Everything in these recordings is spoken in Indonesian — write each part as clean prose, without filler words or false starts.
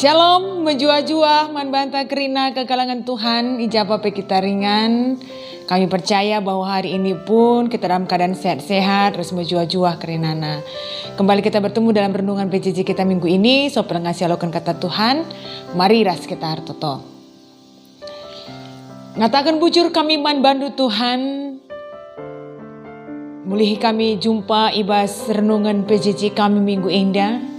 Shalom, menjua-jua, man banta kerina ke kalangan Tuhan, ijabah pe kita ringan. Kami percaya bahwa hari ini pun kita dalam keadaan sehat-sehat, terus menjua-jua kerinana. Kembali kita bertemu dalam renungan PJJ kita minggu ini, so pengasih alokan kata Tuhan, mari ras kita hartoto. Ngatakan bujur kami man bandu Tuhan, mulihi kami jumpa ibas renungan PJJ kami minggu indah.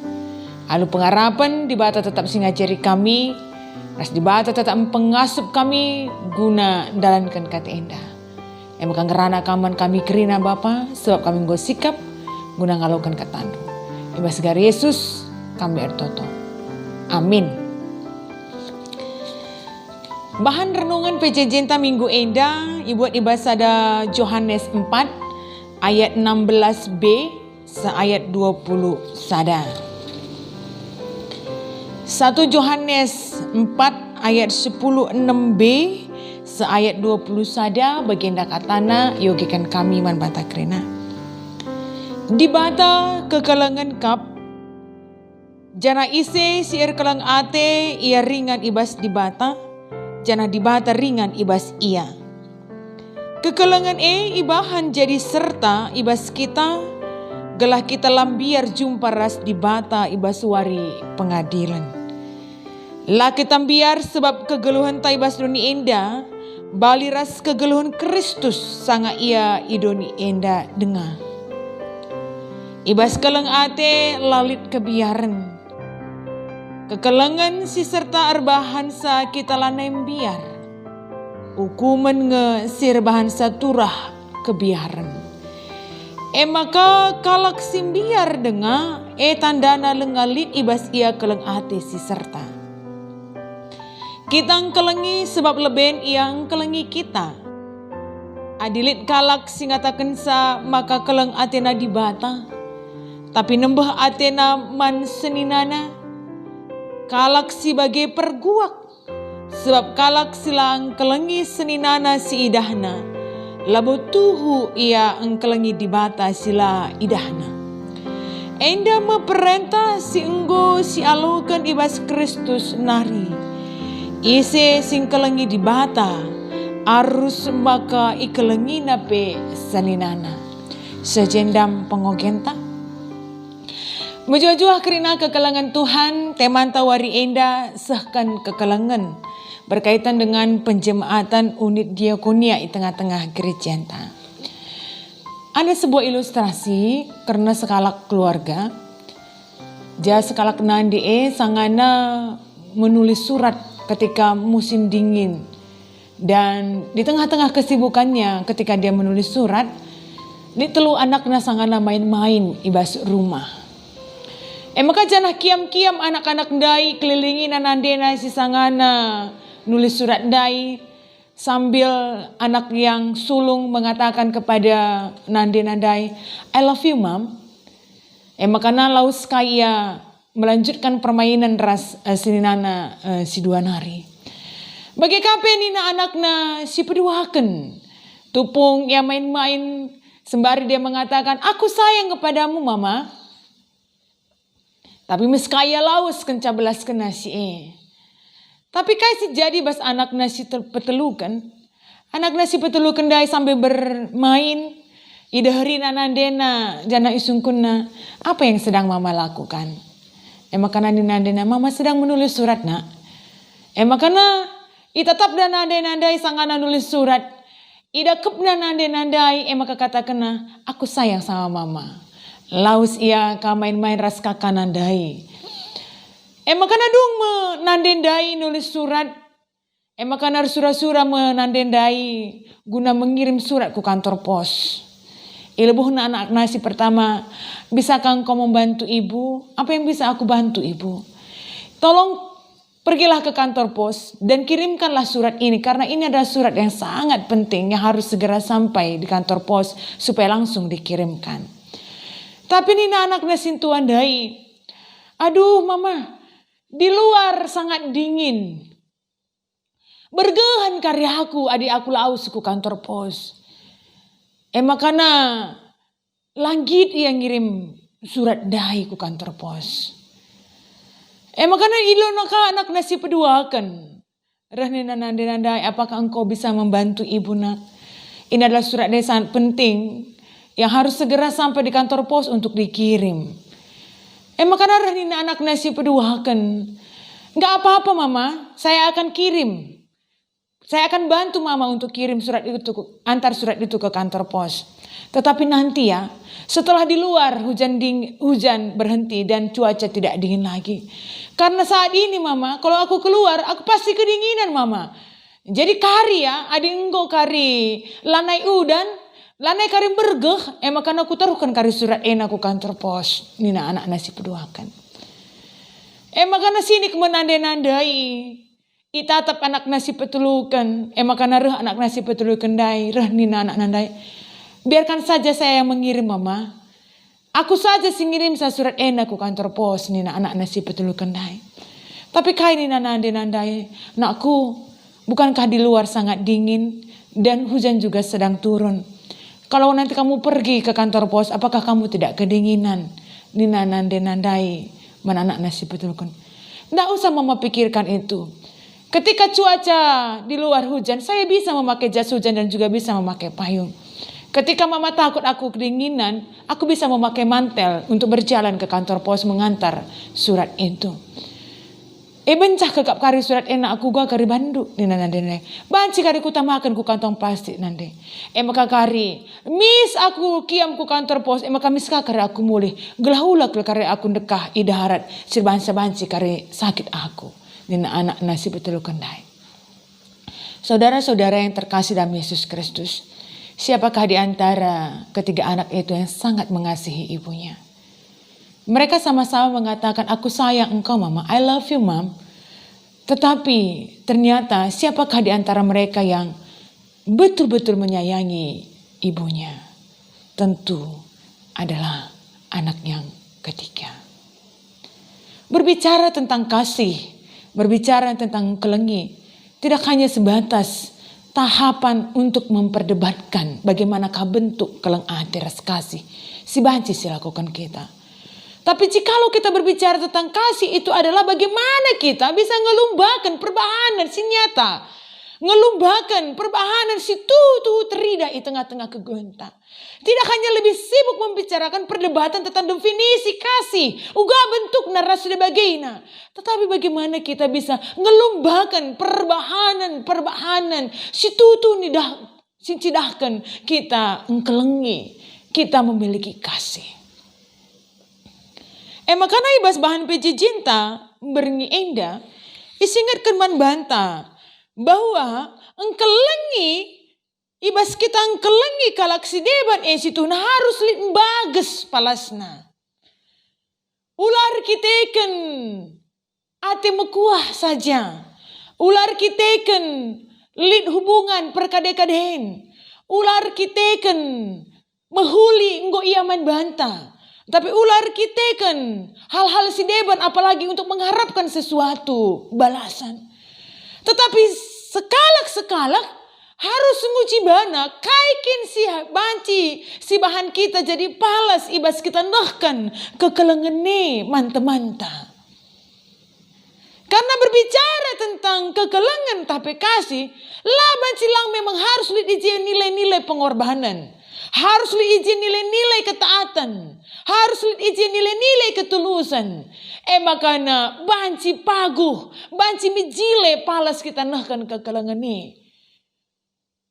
Alu pengharapan di bata tetap singajari kami, ras di bata tetap pengasup kami guna dalankan kata indah. Emang ngerana kaman kami kerina Bapa, sebab kami nggo sikap guna ngalokan kata andu. Iba segar Yesus kami ertoto. Amin. Bahan renungan PJJ minggu indah ibuat ibas ada Yohanes 4 ayat 16b seayat 20 sada. 1 Yohanes 4 ayat 16b seayat 20 sada baginda katana yogikan kami man bata krena. Di bata kekalangan kap jana ise siir kelang ate ia ringan ibas di bata jana di bata ringan ibas ia. Kekalangan ibahan jadi serta ibas kita gelah kita lambiar jumpa ras di bata ibas wari pengadilan. Lah kita biar sebab kegeluhan taibas doni enda bali ras kegeluhan Kristus sanga ia idoni enda dengar. Ibas keleng ate lalit kebiaran. Kekelengan si serta erbahan sa kita lanai biar. Hukuman nge sirbahan sa turah kebiaran. Maka kalak simbiar dengar tandana lengalit ibas ia keleng ate si serta. Kita kelengi sebab leben yang kelengi kita. Adilit kalak singatakan sa maka keleng atena di bata. Tapi nembah atena man seninana. Kalak si bagai perguak. Sebab kalak silang kelengi seninana si idahna. Labo tuhu ia engkelengi di bata sila idahna. Enda meperintah si enggo si alokan ibas Kristus nari. Ise sing kelengi di bata arus maka ikelengi nape saninana sejendam pengogenta. Menjua-jua kerina kekelangan Tuhan teman tawari enda sahkan kekelangan berkaitan dengan penjemaatan unit diakonia di tengah-tengah gereja enta. Ada sebuah ilustrasi karena sekalak keluarga ja sekalak nandi sangana menulis surat ketika musim dingin dan di tengah-tengah kesibukannya ketika dia menulis surat di telu anaknya sangana main-main ibas rumah. Maka janah kiam-kiam anak-anak dai kelilingi nanandena si sangana nulis surat dai sambil anak yang sulung mengatakan kepada nandena dai, I love you mom. Maka na laus kaya melanjutkan permainan ras sininana si dua nari. Bagi kape nina anakna si peduaken. Tupung ya main-main sembari dia mengatakan aku sayang kepadamu mama. Tapi meskaya laus kenca belas kena si Tapi kai si jadi bas anakna si petelukan. Anakna si petelukan dai sambil bermain. Idahri nanandena jana isungkunna. Apa yang sedang mama lakukan? Makana nandena mama sedang menulis surat nak. Makana itatap dan nandai sangana nulis surat. Ida kep dan nandai maka kata kena aku sayang sama mama. Laus ia ka main-main ras kakak nandai. Makana dung menandendai nulis surat. Makana sura-sura menandendai guna mengirim surat ke kantor pos. Ilebuh anak nasi pertama, bisakah engkau membantu ibu? Apa yang bisa aku bantu ibu? Tolong pergilah ke kantor pos dan kirimkanlah surat ini. Karena ini adalah surat yang sangat penting yang harus segera sampai di kantor pos supaya langsung dikirimkan. Tapi nina anaknya sintuan dai. Aduh mama, di luar sangat dingin. Bergehan karyaku adik aku laus ke kantor pos. Makana langit yang ngirim surat dai ku kantor pos. Makana ilo ka anak nasi peduakan. Rahnina nandai apakah engkau bisa membantu ibu nak? Ini adalah surat yang sangat penting yang harus segera sampai di kantor pos untuk dikirim. Makana rahnina anak nasi peduakan. Enggak apa-apa mama, saya akan kirim. Saya akan bantu mama untuk kirim surat itu, antar surat itu ke kantor pos. Tetapi nanti ya, setelah di luar hujan berhenti dan cuaca tidak dingin lagi. Karena saat ini mama, kalau aku keluar, aku pasti kedinginan mama. Jadi kari ya, adi enggo kari lanai udan, lanai kari bergeh, makanya aku taruhkan kari surat aku kantor pos. Nina anak nasi peduakan. Makanya sini kemenandai-nandai. Itatap anak nasi petulukan. Makanya reh anak nasi petulukan dai. Reh nina anak nandai. Biarkan saja saya yang mengirim mama. Aku saja sih ngirim saya surat aku kantor pos. Nina anak nasi petulukan dai. Tapi kai nina nandai. Nakku, bukankah di luar sangat dingin. Dan hujan juga sedang turun. Kalau nanti kamu pergi ke kantor pos. Apakah kamu tidak kedinginan? Nina nandai. Mana anak nasi petulukan. Tidak usah mama pikirkan itu. Ketika cuaca di luar hujan, saya bisa memakai jas hujan dan juga bisa memakai payung. Ketika mama takut aku kedinginan, aku bisa memakai mantel untuk berjalan ke kantor pos mengantar surat itu. Bencah kekap kari surat enak aku gua kari banduk. Nina. Banci kari ku tamakan ku kantong plastik nanti. Maka kari, mis aku kiam ku kantor pos. Maka mis kari aku mulih. Gelahulak kari aku dekah idaharat. Sirbansa-banci kari sakit aku. Nina anak nasi betul kendai. Saudara-saudara yang terkasih dalam Yesus Kristus. Siapakah di antara ketiga anak itu yang sangat mengasihi ibunya? Mereka sama-sama mengatakan, aku sayang engkau mama, I love you mom. Tetapi ternyata siapakah di antara mereka yang betul-betul menyayangi ibunya? Tentu adalah anak yang ketiga. Berbicara tentang kasih, berbicara tentang kelengi, tidak hanya sebatas tahapan untuk memperdebatkan bagaimanakah bentuk keleng teras kasih. Si banci silakukan kita. Tapi jikalau kita berbicara tentang kasih itu adalah bagaimana kita bisa ngelumbakan perbahanan si nyata. Ngelumbakan perbahanan si tuh terida di tengah-tengah kegonta. Tidak hanya lebih sibuk membicarakan perdebatan tentang definisi kasih. Uga bentuk narasi bagaina. Tetapi bagaimana kita bisa ngelumbakan perbahanan si tuh nidah si cidahkan kita engkelengi. Kita memiliki kasih. Makanya ibas bahan peji cinta berngi enda isingatkan man banta bahwa engkelengi ibas kita engkelengi kalaksi deban situ nah harus bagus palasna. Ular kiteken ate mekuah saja. Ular kiteken lid hubungan perkade-kadehen. Ular kiteken mehuli enggo ia man banta. Tapi ular kiteken hal-hal si deban apalagi untuk mengharapkan sesuatu balasan. Tetapi sekalak harus nguci bana kaikin si banci si bahan kita jadi palas ibas kita nahkan kekelengene manta-manta. Karena berbicara tentang kekelengan tapi kasih, laban silang memang harus diizin nilai-nilai pengorbanan. Harus diizin nilai-nilai ketaatan. Harus diizin nilai-nilai ketulusan. Makanya banci paguh, banci mijile palas kita nahkan kekelengan ini.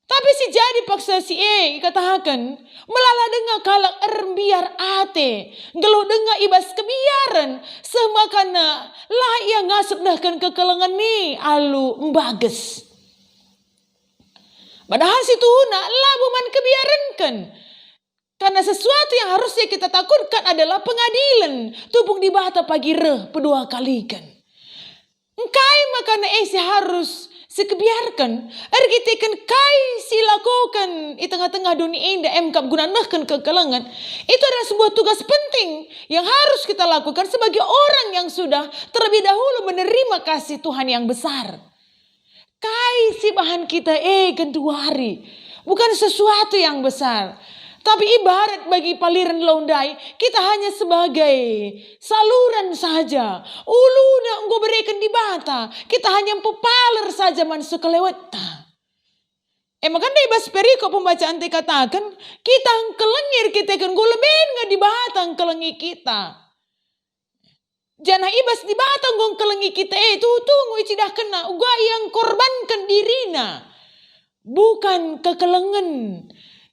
Tapi si jadi paksa si katakan melala dengar kalak erbiar ate, geluh dengar ibas kebiaran, semakana lah ia ngasup nahkan kekelengan ni alu mbages. Padahal situ nak labuman kebiarankan. Karena sesuatu yang harusnya kita takutkan adalah pengadilan. Tubung di bata pagi kedua kali kan. Engkai makana si harus sekebiarkan. Ergitikan kai silakukan di tengah-tengah dunia indah emkap gunanahkan kekelengan. Itu adalah sebuah tugas penting yang harus kita lakukan sebagai orang yang sudah terlebih dahulu menerima kasih Tuhan yang besar. Kai si bahan kita kedua hari. Bukan sesuatu yang besar. Tapi ibarat bagi paliran laundai, kita hanya sebagai saluran saja. Uluna engkau berikan di bata, kita hanya pepaler saja masuk kelewat. Makanya ibas perikop pembacaan katakan, kita kelengir kita kan guleben nggak di bata kelengi kita. Jangan ibas di bata ngong kelengi kita itu tunggu icidah kena uga yang korbankan dirina. Bukan kekelengan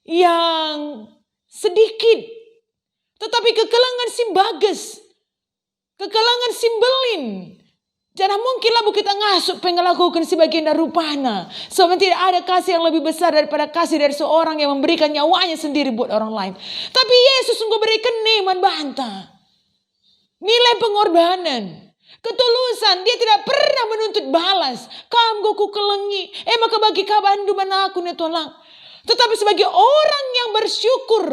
yang sedikit, tetapi kekelengan simbages, kekelengan simbelin. Jangan mungkinlah kita ngasuk pengelakukan sebagian dari rupana. Sebab tidak ada kasih yang lebih besar daripada kasih dari seorang yang memberikan nyawanya sendiri buat orang lain. Tapi Yesus sungguh berikan neman bantah. Nilai pengorbanan, ketulusan, dia tidak pernah menuntut balas. Kamu ku kelengi, maka bagi kabandu mana aku nih tolong. Tetapi sebagai orang yang bersyukur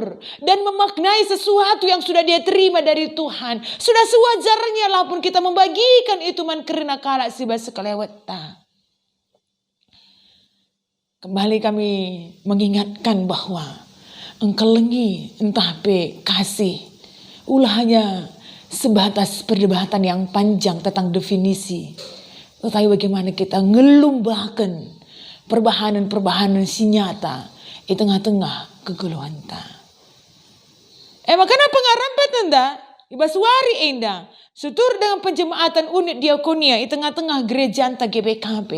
dan memaknai sesuatu yang sudah dia terima dari Tuhan, sudah sewajarnya lah pun kita membagikan itu man karena kalak si basa kelewata. Kembali kami mengingatkan bahwa engkelengi entah pe kasih ulahnya sebatas perdebatan yang panjang tentang definisi. Tetapi bagaimana kita ngelumbahkan perbahanan-perbahanan si nyata di tengah-tengah kegeluhan ta. Makanya pengarampat anda ibaswari enda sutur dengan penjemaatan unit diakonia di tengah-tengah gereja anta GBKP.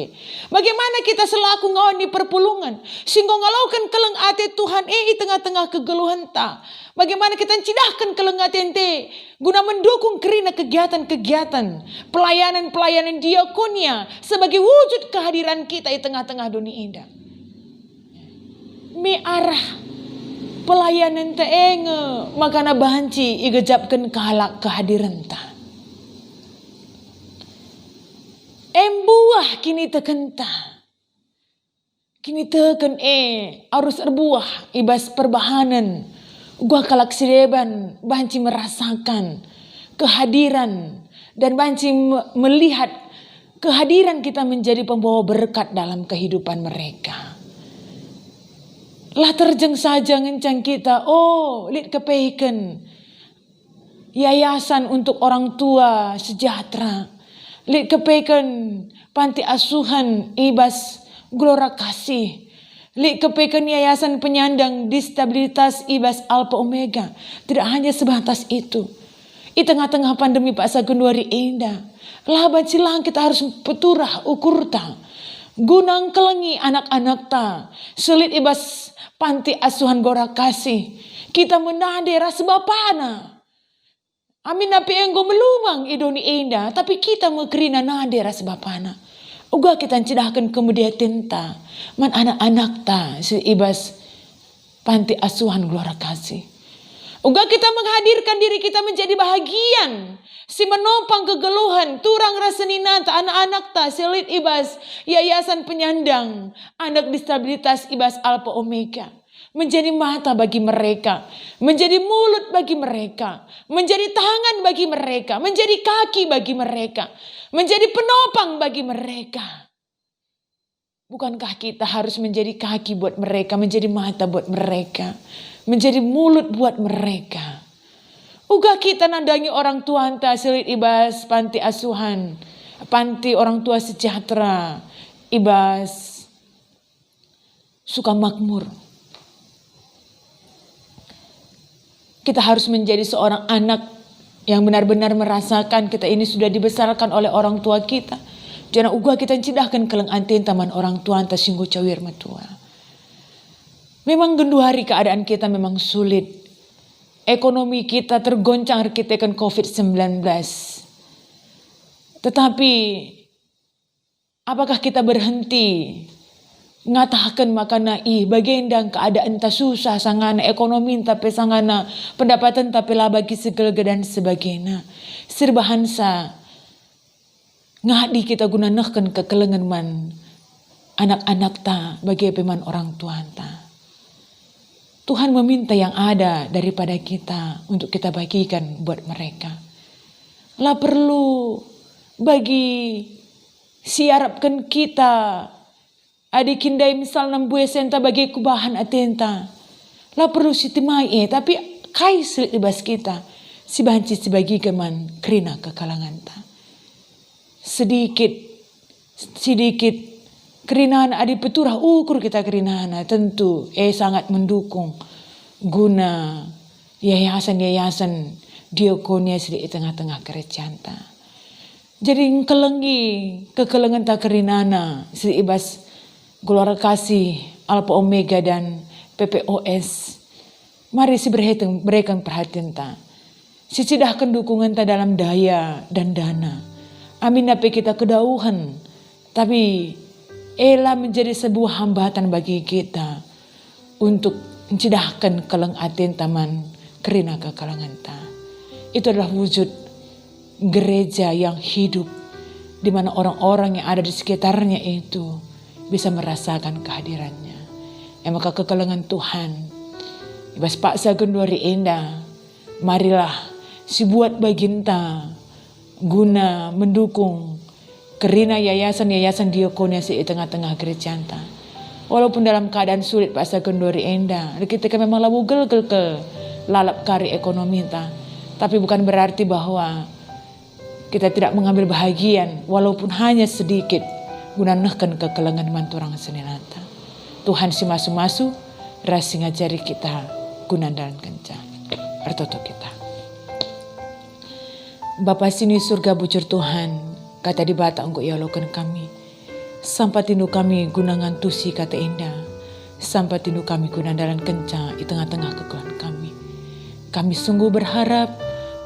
Bagaimana kita selaku ngawan di perpulungan sehingga ngalaukan keleng ate Tuhan di tengah-tengah kegeluhan ta. Bagaimana kita cidahkan keleng ate ente guna mendukung kerina kegiatan-kegiatan pelayanan-pelayanan diakonia sebagai wujud kehadiran kita di tengah-tengah dunia indah. Mi arah pelayanan ta enge makana banci igejapkan kalak kehadiran ta. Embuah kini tekenta. Kini teken harus erbuah ibas perbahanan. Gua kalak sireban banci merasakan kehadiran dan banci melihat kehadiran kita menjadi pembawa berkat dalam kehidupan mereka. Lah terjeng saja ngencang kita, lihat kepeiken yayasan untuk orang tua sejahtera. Lihat kepeiken panti asuhan ibas Gelora Kasih. Lihat kepeiken yayasan penyandang disabilitas ibas Alpha Omega. Tidak hanya sebatas itu. Di tengah-tengah pandemi Pak Sagunwari indah. Lah bancilang kita harus peturah ukur ta. Gunang kelengi anak-anak ta. Sulit ibas panti asuhan Gelora Kasih. Kita menadera sebapana. Amin api enggo melumang idoni indah. Tapi kita mengerina nadera sebapana. Uga kita cidahkan kemudian tinta. Man anak-anak ta si ibas panti asuhan Gelora Kasih. Uga kita menghadirkan diri kita menjadi bahagian. Si menopang kegeluhan, turang rasenina ta anak-anak ta selit ibas yayasan penyandang anak disabilitas ibas Alpha Omega. Menjadi mata bagi mereka, menjadi mulut bagi mereka, menjadi tangan bagi mereka, menjadi kaki bagi mereka, menjadi penopang bagi mereka. Bukankah kita harus menjadi kaki buat mereka, menjadi mata buat mereka, menjadi mulut buat mereka. Uga kita nandangi orang tua anta selit ibas panti asuhan, panti orang tua sejahtera, ibas Sukamakmur. Kita harus menjadi seorang anak yang benar-benar merasakan kita ini sudah dibesarkan oleh orang tua kita. Jangan uga kita cidahkan keleng antin taman orang tua anta singgu cawir matua. Memang gendu hari keadaan kita memang sulit. Ekonomi kita tergoncang arkitekan COVID-19. Tetapi apakah kita berhenti ngatakan makana bagendang keadaan ta susah sangana ekonomi tapi sangana pendapatan tapi lah bagi segelga dan sebagainya. Sirbahansa ngadi kita guna nehken kekelengan man anak-anak ta bagi peman orang tua ta. Tuhan meminta yang ada daripada kita untuk kita bagikan buat mereka. Lah perlu bagi siarapkan kita adik kindai misal 6 senta bagi kubahan atenta. La perlu si timai tapi kai selit ibas kita. Si banci sebagi keman kerina ke kalangan ta. Sedikit kerinaan adi peturah ukur kita kerinaan tentu sangat mendukung guna yayasan diakonia di tengah-tengah kerajaan ta. Jadi kekelengan ta kerinana si ibas Gelora Kasih Alpha Omega dan PPOS. Mari si berikan perhatian ta. Si cidahkan dukungan ta dalam daya dan dana. Amin apa kita kedauhan. Tapi ela menjadi sebuah hambatan bagi kita untuk mencidahkan keleng aten taman kerina ke kalangan ta. Itu adalah wujud gereja yang hidup, di mana orang-orang yang ada di sekitarnya itu bisa merasakan kehadirannya. Maka kekelengan Tuhan, ibas paksa kenduri indah, marilah si buat baginta guna mendukung kerina yayasan diakonia di tengah-tengah gereja ta. Walaupun dalam keadaan sulit paksa kenduri indah, ketika memang labu gel lalap kari ekonomi ta, tapi bukan berarti bahwa kita tidak mengambil bahagian walaupun hanya sedikit guna nehkan kekelengan manturang senenata. Tuhan si masu-masu rasi ngajari kita guna dalam kencang. Artoto kita. Bapa sini surga bujur Tuhan, kata di bata engkau yalokan kami. Sampai tindu kami guna ngantusi kata indah. Sampai tindu kami guna dalam kencang di tengah-tengah kekuatan kami. Kami sungguh berharap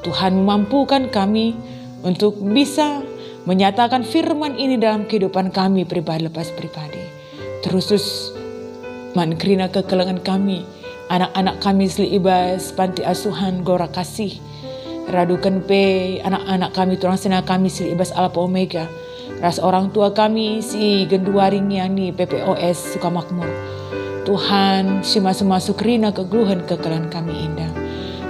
Tuhan memampukan kami untuk bisa menyatakan firman ini dalam kehidupan kami pribadi lepas pribadi. Terus mankrina kekelengan kami, anak-anak kami seli ibas panti asuhan Gelora Kasih, radukan pe anak-anak kami turang sena kami seli ibas Alpha Omega, ras orang tua kami si genduaring yang ni PPOS Sukamakmur. Tuhan si masuk-masuk rina kegeluhan kekelengan kami indah.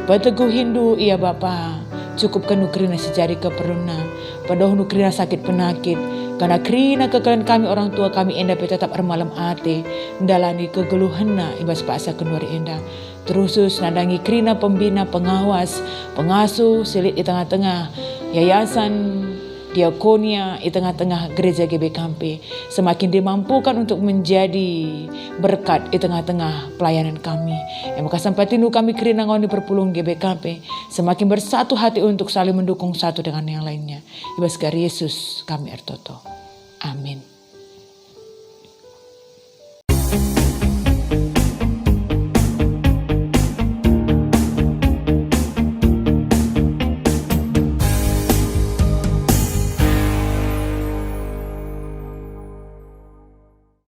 Pateguh Hindu iya Bapa, cukupkan nukrina sejari keperluan, padoh nukrina sakit penakit, karena krina kekelan kami orang tua kami endah tetap ermalam ate, ndalani kegeluhanna ibas paksa kenuari endah. Terusus nadangi krina pembina pengawas, pengasuh selit di tengah-tengah yayasan diakonia di tengah-tengah gereja GBKP, semakin dimampukan untuk menjadi berkat di tengah-tengah pelayanan kami. Maka sampai tindu kami kerina ngoni perpulung GBKP, semakin bersatu hati untuk saling mendukung satu dengan yang lainnya. Ibas Yesus kami ertoto. Amin.